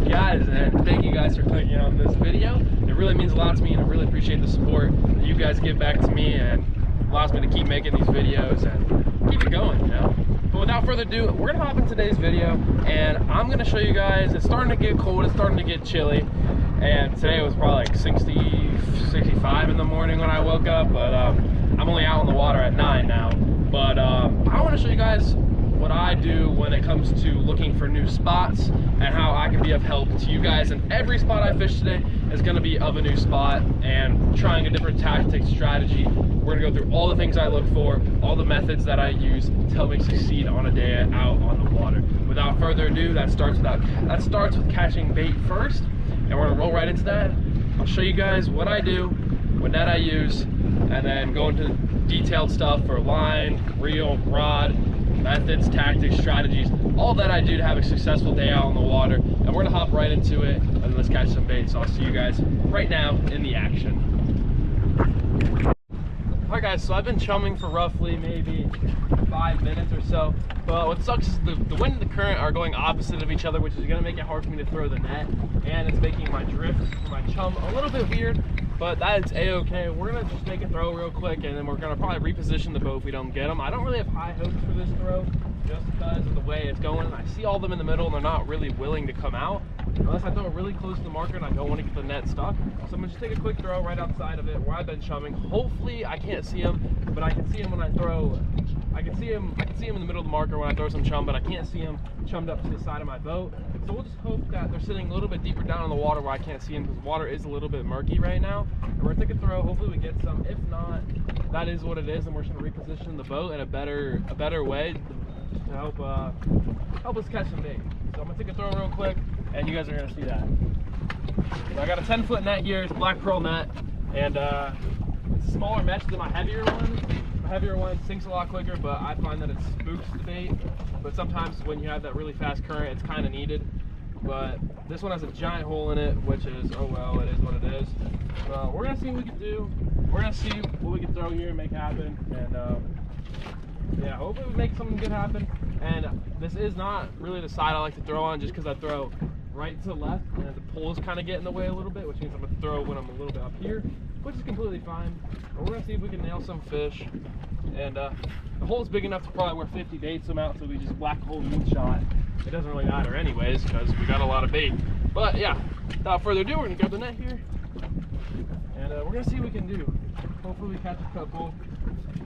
guys, and thank you guys for clicking on this video. It really means a lot to me, and I really appreciate the support that you guys give back to me and allows me to keep making these videos and keep it going, you know. But without further ado, we're gonna hop in today's video, and I'm gonna show you guys. It's starting to get cold, it's starting to get chilly, and today it was probably like 60, 65 in the morning when I woke up, but I'm only out on the water at 9 now. But I want to show you guys what I do when it comes to looking for new spots and how I can be of help to you guys. And every spot I fish today is going to be of a new spot and trying a different tactic, strategy. We're going to go through all the things I look for, all the methods that I use to help me succeed on a day out on the water. Without further ado, that starts with catching bait first, and we're going to roll right into that. I'll show you guys what I do, what net I use, and then go into detailed stuff for line, reel, rod, methods, tactics, strategies, all that I do to have a successful day out on the water. And we're gonna hop right into it, and let's catch some bait. So I'll see you guys right now in the action. Alright guys, so I've been chumming for roughly maybe 5 minutes or so. But what sucks is the wind and the current are going opposite of each other, which is gonna make it hard for me to throw the net. And it's making my drift for my chum a little bit weird, but that's a-okay. We're gonna just make a throw real quick, and then we're gonna probably reposition the boat if we don't get them. I don't really have high hopes for this throw, just because of the way it's going. I see all of them in the middle, and they're not really willing to come out unless I throw it really close to the marker and I don't want to get the net stuck. So I'm gonna just take a quick throw right outside of it where I've been chumming. Hopefully I can't see him, but I can see him when I throw. I can see him in the middle of the marker when I throw some chum, but I can't see him chummed up to the side of my boat. So we'll just hope that they're sitting a little bit deeper down in the water where I can't see them, because the water is a little bit murky right now. And we're gonna take a throw, hopefully we get some. If not, that is what it is, and we're just gonna reposition the boat in a better way to help us catch some bait. So I'm gonna take a throw real quick, and you guys are gonna see that. So I got a 10-foot net here, it's black pearl net, and it's a smaller mesh than my heavier one. My heavier one sinks a lot quicker, but I find that it spooks the bait. But sometimes when you have that really fast current, it's kind of needed. But this one has a giant hole in it, which is, oh well, it is what it is. So we're gonna see what we can do. We're gonna see what we can throw here and make happen. And yeah, hopefully we make something good happen. And this is not really the side I like to throw on, just because I throw right to left, and the poles kind of get in the way a little bit, which means I'm gonna throw when I'm a little bit up here, which is completely fine. But we're gonna see if we can nail some fish. And the hole's big enough to probably where 50 baits come out, so we just black hole one shot. It doesn't really matter anyways, because we got a lot of bait. But yeah, without further ado, we're gonna grab the net here, and we're gonna see what we can do. Hopefully we catch a couple.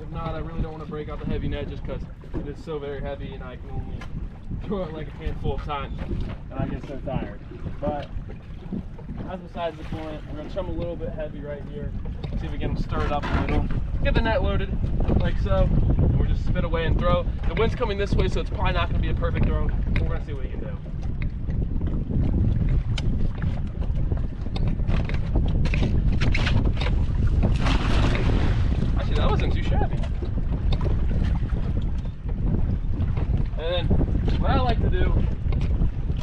If not, I really don't want to break out the heavy net just because it is so very heavy, and I can only throw it like a handful of times, and I get so tired. But that's besides the point. We're gonna chum a little bit heavy right here. See if we can stir it up a little. Get the net loaded, like so. And we'll just spin away and throw. The wind's coming this way, so it's probably not gonna be a perfect throw. But we're gonna see what we can do. Actually, that wasn't too shabby. And then what I like to do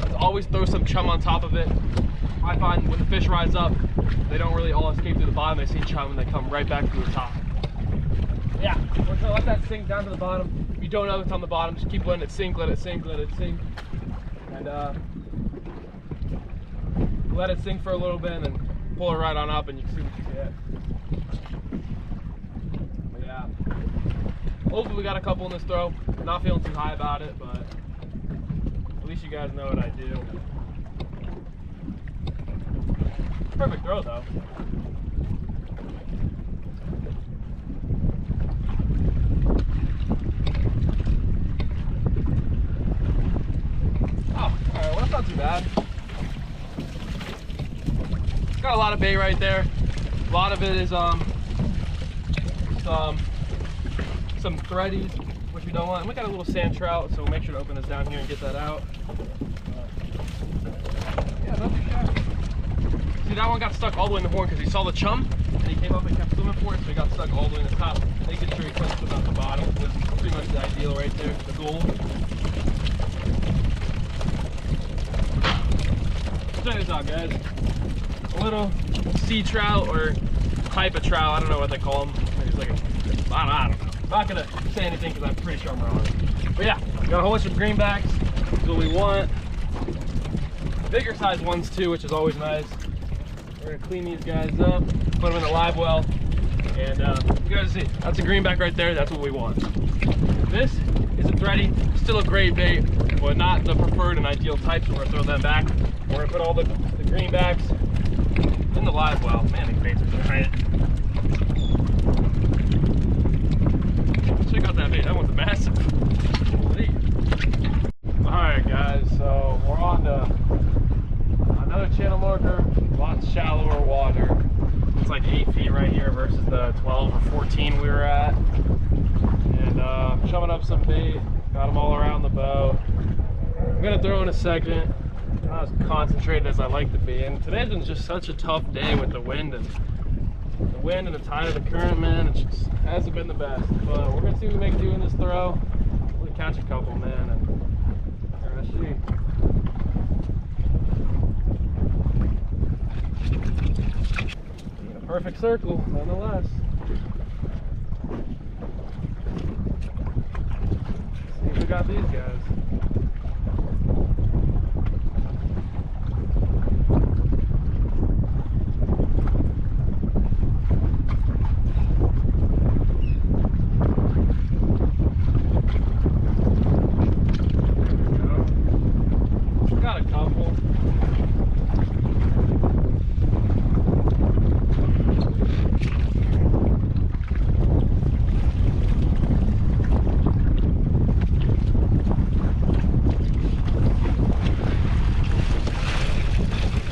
is always throw some chum on top of it. I find when the fish rise up, they don't really all escape through the bottom. They see chum and they come right back through the top. Yeah, we're gonna let that sink down to the bottom. If you don't know it's on the bottom, just keep letting it sink, let it sink, let it sink. And let it sink for a little bit, and then pull it right on up, and you can see what you get. But yeah, hopefully we got a couple in this throw. I'm not feeling too high about it, but at least you guys know what I do. Perfect throw though. Oh, alright, well that's not too bad. It's got a lot of bait right there. A lot of it is some threadies, which we don't want. And we got a little sand trout, so we'll make sure to open this down here and get that out. Yeah, not too shabby. See, that one got stuck all the way in the horn because he saw the chum and he came up and kept swimming for it, so he got stuck all the way in the top, making sure he couldn't swim out the bottom. This is pretty much the ideal right there, the goal. Check this out, guys. A little sea trout or type of trout, I don't know what they call them. Maybe it's like a, I don't know. I'm not gonna say anything because I'm pretty sure I'm wrong. But yeah, got a whole bunch of greenbacks. That's what we want. bigger size ones too, which is always nice. We're gonna clean these guys up, put them in the live well, and you guys see, that's a greenback right there. That's what we want. This isn't ready, still a great bait, but not the preferred and ideal type, so we're gonna throw them back. We're gonna put all the greenbacks in the live well. Man, these baits are giant. Check out that bait, that one's massive. Holy. All right, guys, so we're on to another channel marker, a lot shallower water. It's like 8 feet right here versus the 12 or 14 we were at. And shoving up some bait, got them all around the boat. I'm gonna throw in a second. Not as concentrated as I like to be. And today's been just such a tough day with the wind and the tide of the current, man. It just hasn't been the best. But we're gonna see what we make do in this throw. Hopefully catch a couple, man. And we're gonna see. A perfect circle, nonetheless. See if we got these guys.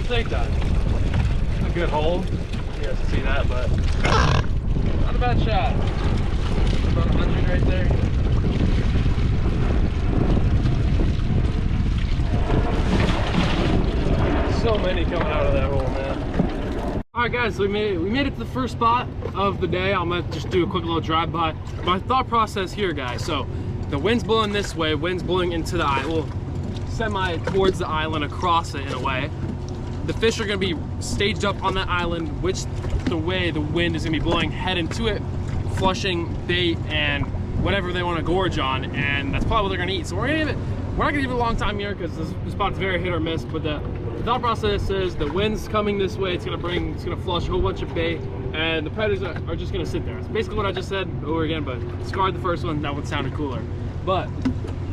Take that. A good hole. You guys can see that, but not a bad shot. About 100 right there. So many coming out of that hole, man. All right, guys, so we made it to the first spot of the day. I'm gonna just do a quick little drive-by. My thought process here, guys. So the wind's blowing this way, wind's blowing into the island, semi towards the island, across it in a way. The fish are gonna be staged up on that island, which the way the wind is gonna be blowing, head into it, flushing bait and whatever they wanna gorge on, and that's probably what they're gonna eat. So we're not gonna give it a long time here because this spot's very hit or miss, but the thought process is the wind's coming this way, it's gonna flush a whole bunch of bait, and the predators are just gonna sit there. It's basically what I just said over again, but scarred the first one, that one sounded cooler. But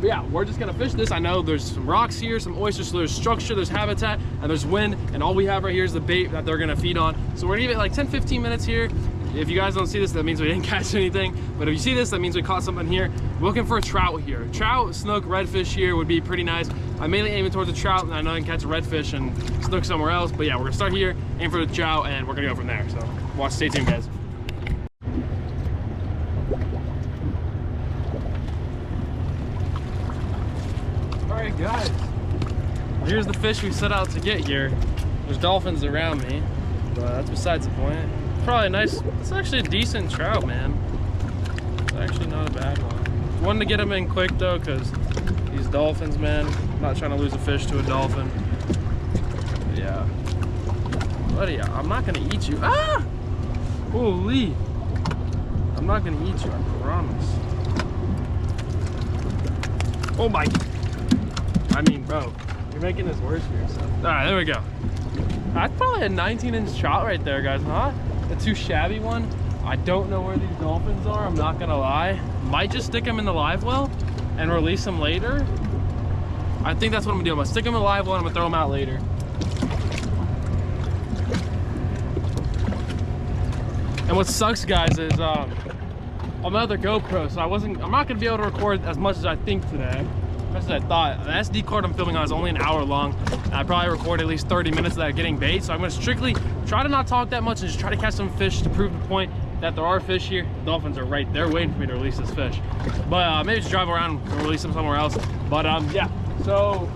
yeah, we're just gonna fish this. I know there's some rocks here, some oysters, so there's structure, there's habitat, and there's wind, and all we have right here is the bait that they're gonna feed on. So we're gonna give it like 10-15 minutes here. If you guys don't see this, that means we didn't catch anything. But if you see this, that means we caught something here. We're looking for a trout here. Trout, snook, redfish here would be pretty nice. I'm mainly aiming towards the trout, and I know I can catch a redfish and snook somewhere else. But yeah, we're gonna start here, aim for the trout, and we're gonna go from there. So watch, stay tuned, guys. Alright guys, here's the fish we set out to get here. There's dolphins around me, but that's besides the point. Probably nice, it's actually a decent trout, man. It's actually not a bad one. Wanted to get them in quick though, because these dolphins, man, I'm not trying to lose a fish to a dolphin. But yeah. Buddy, I'm not gonna eat you. Ah! Holy! I'm not gonna eat you, I promise. Oh my. I mean, bro, you're making this worse for yourself. All right, there we go. That's probably a 19-inch trout right there, guys, huh? A too shabby one. I don't know where these dolphins are, I'm not gonna lie. Might just stick them in the live well and release them later. I think that's what I'm gonna do. I'm gonna stick them in the live well and I'm gonna throw them out later. And what sucks, guys, is I'm another GoPro, so I'm not gonna be able to record as much as I think today. As I thought. The SD card I'm filming on is only an hour long, and I probably record at least 30 minutes of that getting bait, so I'm going to strictly try to not talk that much and just try to catch some fish to prove the point that there are fish here. The dolphins are right there waiting for me to release this fish, but maybe just drive around and release them somewhere else. But yeah, so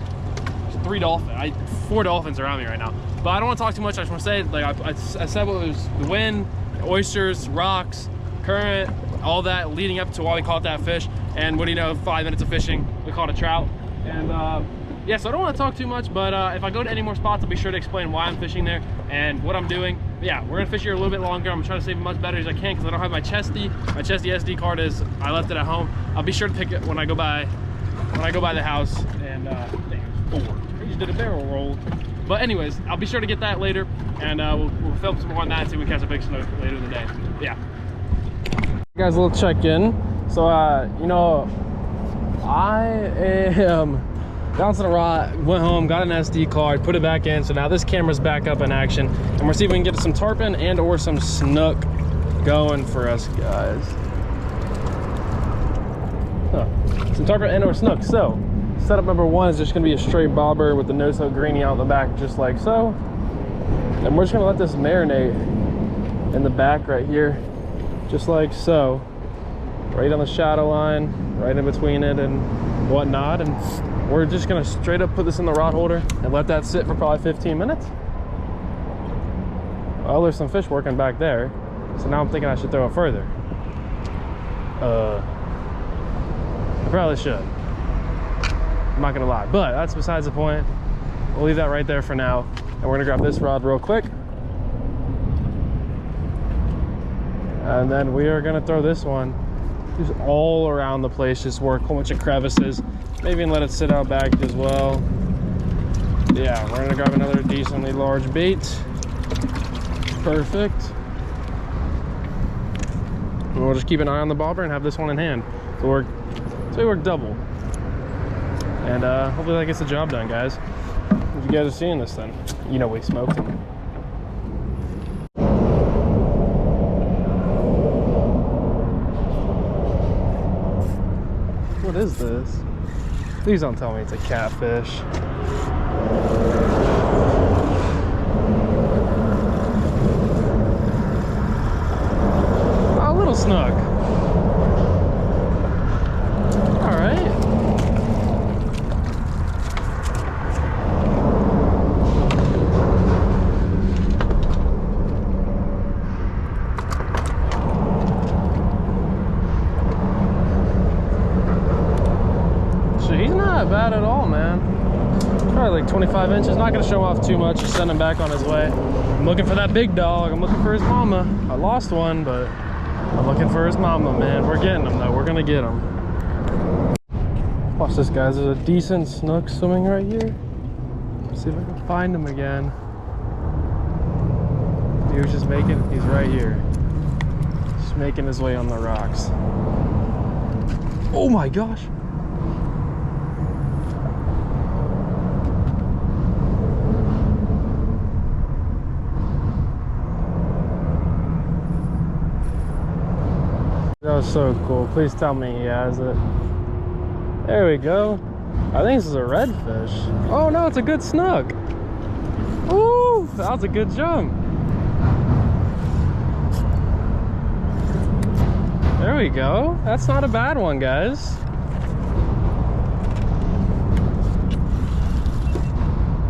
there's 4 dolphins around me right now, but I don't want to talk too much. I just want to say, like I said, what was the wind, oysters, rocks, current, all that leading up to why we caught that fish. And what do you know, 5 minutes of fishing, we caught a trout. And yeah, so I don't want to talk too much, but if I go to any more spots, I'll be sure to explain why I'm fishing there and what I'm doing. But yeah, we're gonna fish here a little bit longer. I'm gonna try to save as much battery as I can because I don't have my chesty. My chesty SD card I left it at home. I'll be sure to pick it when I go by the house. And dang, 4. just did a barrel roll. But anyways, I'll be sure to get that later, and we'll film some more on that and see if we catch a big snook later in the day. Yeah. Guys, a little check-in. So, you know, I am bouncing a rod, went home, got an SD card, put it back in. So now this camera's back up in action, and we're seeing if we can get some tarpon and or some snook going for us, guys. Some tarpon and or snook. So setup number one is just gonna be a straight bobber with the nose hook greenie out the back, just like so. And we're just gonna let this marinate in the back right here, just like so. Right on the shadow line, right in between it and whatnot. And we're just gonna straight up put this in the rod holder and let that sit for probably 15 minutes. Well, there's some fish working back there. So now I'm thinking I should throw it further. I probably should. I'm not gonna lie, but that's besides the point. We'll leave that right there for now. And we're gonna grab this rod real quick. And then we are gonna throw this one just all around the place, just work a whole bunch of crevices. Maybe even let it sit out back as well. Yeah, we're gonna grab another decently large bait. Perfect. And we'll just keep an eye on the bobber and have this one in hand. So we work double. And hopefully that gets the job done, guys. If you guys are seeing this, then you know we smoked them. What is this? Please don't tell me it's a catfish. Oh, a little snook. All right. He's not bad at all, man. Probably like 25 inches. Not gonna show off too much. Just send him back on his way. I'm looking for that big dog. I'm looking for his mama. I lost one, but I'm looking for his mama, man. We're getting him though. We're gonna get him. Watch this, guys. There's a decent snook swimming right here. Let's see if I can find him again. He was just making, he's right here. Just making his way on the rocks. Oh my gosh. That was so cool. Please tell me he has it. There we go. I think this is a redfish. Oh no, it's a good snook. Ooh, that was a good jump. There we go. That's not a bad one, guys.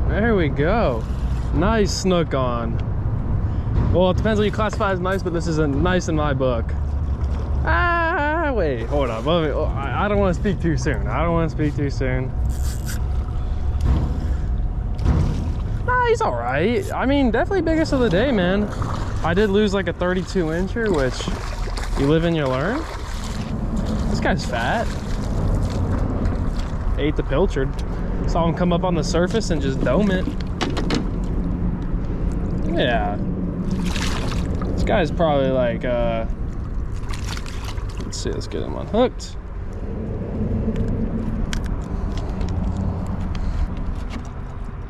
There we go. Nice snook on. Well, it depends what you classify as nice, but this is a nice in my book. Ah, wait, hold on. I don't want to speak too soon. I don't want to speak too soon. Nah, he's all right. I mean, definitely biggest of the day, man. I did lose like a 32 incher, which you live and you learn. This guy's fat. Ate the pilchard. Saw him come up on the surface and just dome it. Yeah. This guy's probably like, let's see, let's get him unhooked.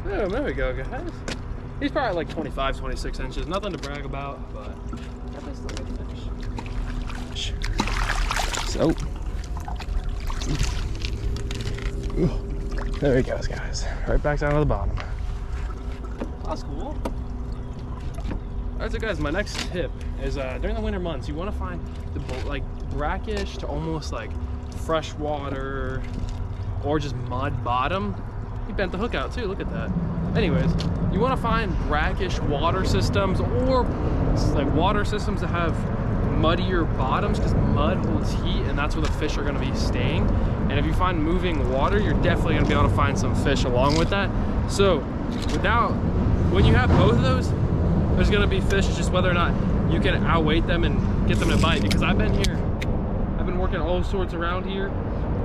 Oh, there we go, guys. He's probably like 25, 26 inches. Nothing to brag about, but definitely still good fish. So, there he goes, guys. Right back down to the bottom. That's cool. Alright, so guys, my next tip is during the winter months, you want to find the like brackish to almost like freshwater or just mud bottom. He bent the hook out too, look at that. Anyways, you want to find brackish water systems or like water systems that have muddier bottoms, because mud holds heat and that's where the fish are going to be staying. And if you find moving water, you're definitely going to be able to find some fish along with that. So when you have both of those, there's going to be fish. It's just whether or not you can outweight them and get them to bite. Because I've been working all sorts around here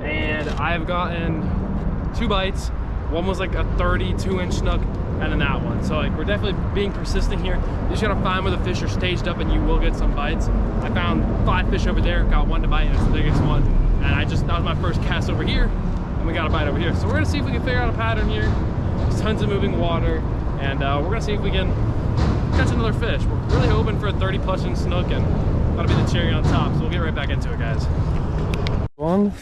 and I've gotten 2 bites One was like a 32-inch snook, and then that one. So like we're definitely being persistent here. You just gotta find where the fish are staged up and you will get some bites. I found 5 fish over there, got one to bite, and it's the biggest one. And that was my first cast over here, and we got a bite over here. So we're gonna see if we can figure out a pattern here. There's tons of moving water, and we're gonna see if we can catch another fish. We're really hoping for a 30+ inch snook, and that'll be the cherry on top. So we'll get right back into it, guys. One.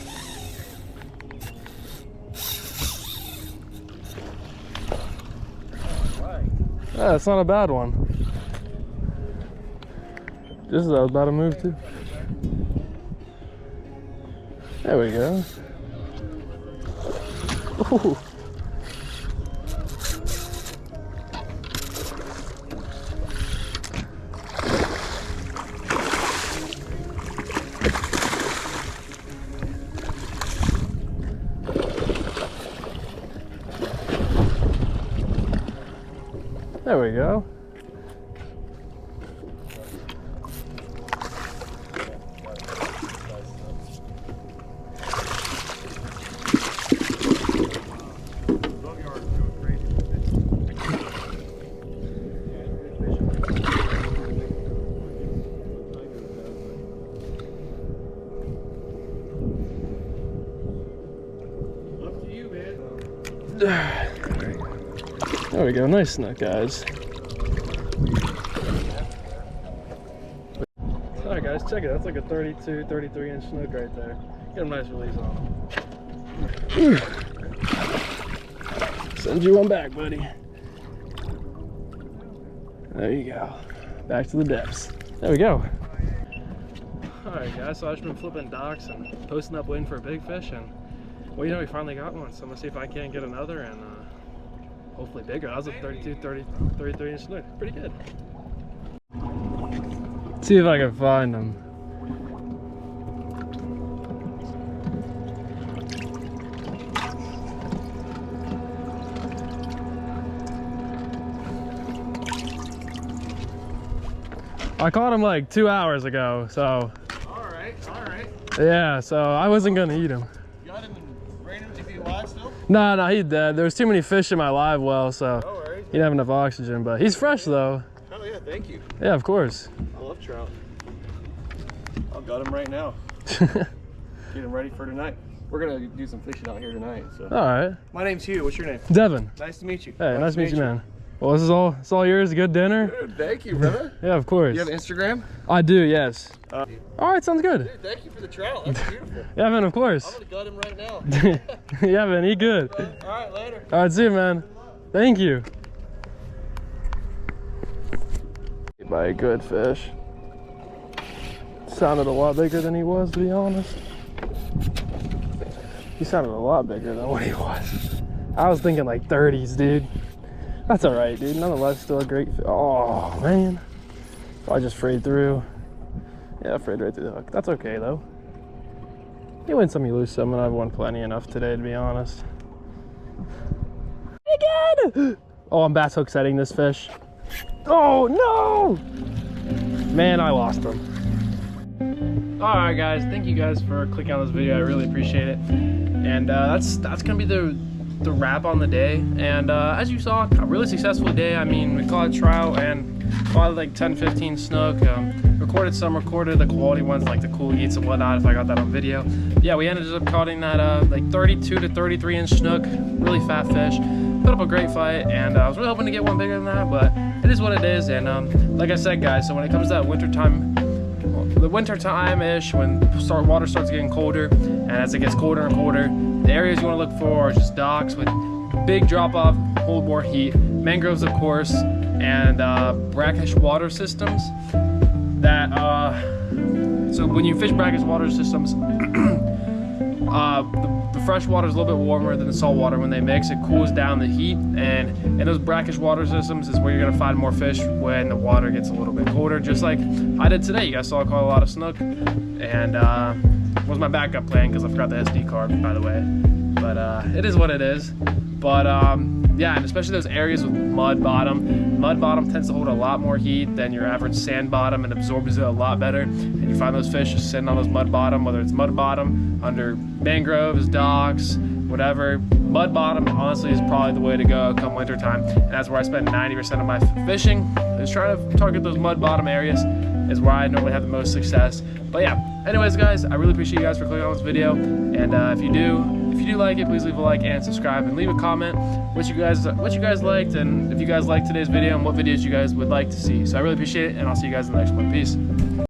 Yeah, it's not a bad one. Just as I was about to move to. There we go. Ooh. There we go. Up to you, man. There we go, nice snook, guys. Alright guys, check it, that's like a 32, 33 inch snook right there. Get a nice release on him. Send you one back, buddy. There you go. Back to the depths. There we go. Alright guys, so I've just been flipping docks and posting up waiting for a big fish, and well, you know, we finally got one, so I'm gonna see if I can't get another, and hopefully bigger. That was a 32, 33 inch snook. Pretty good. See if I can find them. I caught him like 2 hours ago, so. All right. Yeah, so I wasn't gonna eat him. You got him and ran him? Is he alive still? No, he's dead. There was too many fish in my live well, so No worries. he didn't have enough oxygen, but he's fresh though. Oh yeah, thank you. Yeah, of course. I love trout. I've got him right now. Get him ready for tonight. We're gonna do some fishing out here tonight. So. All right. My name's Hugh. What's your name? Devin. Nice to meet you. Hey, nice to meet you, man. Well, this is all yours. Good dinner. Dude, thank you, brother. Yeah, of course. You have Instagram? I do, yes. All right, sounds good. Dude, thank you for the trout. That's beautiful. Yeah, man, of course. I'm gonna gut him right now. Yeah, man, eat good. All right, later. All right, see you, man. Thank you. By a good fish. Sounded a lot bigger than he was, to be honest. He sounded a lot bigger than what he was. I was thinking like 30s, dude. That's all right, dude. Nonetheless, still a great fish. Oh, man. I just frayed through. Yeah, I frayed right through the hook. That's okay, though. You win some, you lose some, and I've won plenty enough today, to be honest. Again! Oh, I'm bass hook setting this fish. Oh, no! Man, I lost him. All right, guys. Thank you guys for clicking on this video. I really appreciate it. And that's gonna be the wrap on the day. And as you saw, a really successful day. I mean, we caught trout and caught like 10-15 snook. Recorded the quality ones, like the cool eats and whatnot, if I got that on video. But yeah, we ended up caught that like 32 to 33 inch snook, really fat fish. Put up a great fight, and I was really hoping to get one bigger than that, but it is what it is. And like I said, guys, so when it comes to that winter time-ish, when water starts getting colder, and as it gets colder and colder, the areas you want to look for are just docks with big drop-off, hold more heat, mangroves, of course, and brackish water systems. That so when you fish brackish water systems, the fresh water is a little bit warmer than the salt water. When they mix, it cools down the heat, and in those brackish water systems is where you're gonna find more fish when the water gets a little bit colder, just like I did today. You guys saw I caught a lot of snook, and was my backup plan because I forgot the SD card, by the way. But it is what it is. But yeah, and especially those areas with mud bottom. Mud bottom tends to hold a lot more heat than your average sand bottom and absorbs it a lot better. And you find those fish just sitting on those mud bottom, whether it's mud bottom, under mangroves, docks, whatever. Mud bottom honestly is probably the way to go come winter time, and that's where I spend 90% of my fishing, is trying to target those mud bottom areas, is where I normally have the most success. But yeah, anyways guys, I really appreciate you guys for clicking on this video, and if you do like it, please leave a like and subscribe, and leave a comment what you guys liked, and if you guys liked today's video and what videos you guys would like to see. So I really appreciate it, and I'll see you guys in the next one. Peace.